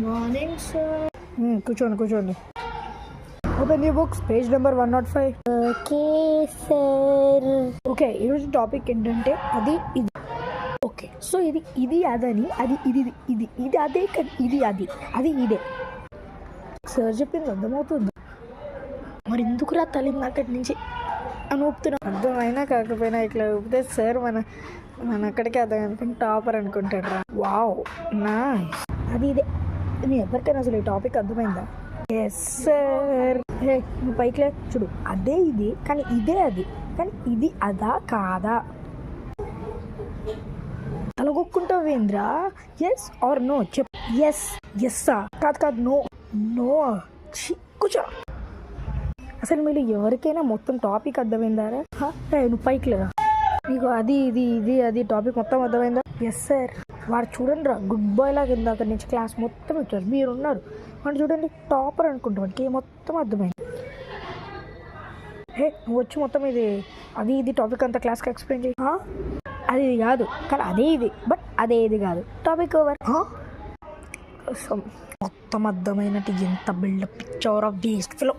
Morning sir. కూర్చోండి. Open new books, page number 105. Okay sir. Okay, ఈరోజు topic ఏంటంటే అది ఇది. ఓకే, సో ఇది అదని, అది ఇది అదే కానీ ఇది అది ఇదే. సార్ చెప్పింది అర్థమవుతుంది, మరి ఎందుకురా తల్లింది అక్కడి నుంచి అని ఊపుతున్నా. అర్థమైనా కాకపోయినా ఇట్లా ఊపితే సార్ మన అక్కడికి అర్థం అనుకుని టాపర్ అనుకుంటాడు రా. Wow, nice. అది ఇదే. నీ ఎవరికైనా అసలు ఈ టాపిక్ అర్థమైందా? Yes sir. నువ్వు పైకి చూడు, అదే ఇది కానీ ఇదే అది, కానీ ఇది అదా కాదా? తలగొక్కుంటావేంద్రా? ఎస్ ఆర్ నో చెప్పు. ఎస్సా? కాదు, నో. కూర్చో. అసలు మీరు ఎవరికైనా మొత్తం టాపిక్ అర్థమైందారా? నువ్వు పైకి లేదా? నీకు అది టాపిక్ మొత్తం అర్థమైందా? Yes sir. వాడు చూడండి రా, గుడ్ బాయ్ లాగా ఇందాక నుంచి క్లాస్ మొత్తం వచ్చారు, మీరున్నారు. వాడు చూడండి టాపర్ అనుకుంటా, వాడికి మొత్తం అర్థమైంది. నువ్వు వచ్చి మొత్తం ఇది టాపిక్ అంతా క్లాస్కి ఎక్స్ప్లెయిన్ చేయి. అది కాదు కానీ అదే ఇది, బట్ అదే ఇది కాదు. Topic over. మొత్తం అర్థమైనట్టు ఎంత బిల్డప్ ఇచ్చావురా వేస్ట్ ఫెలో.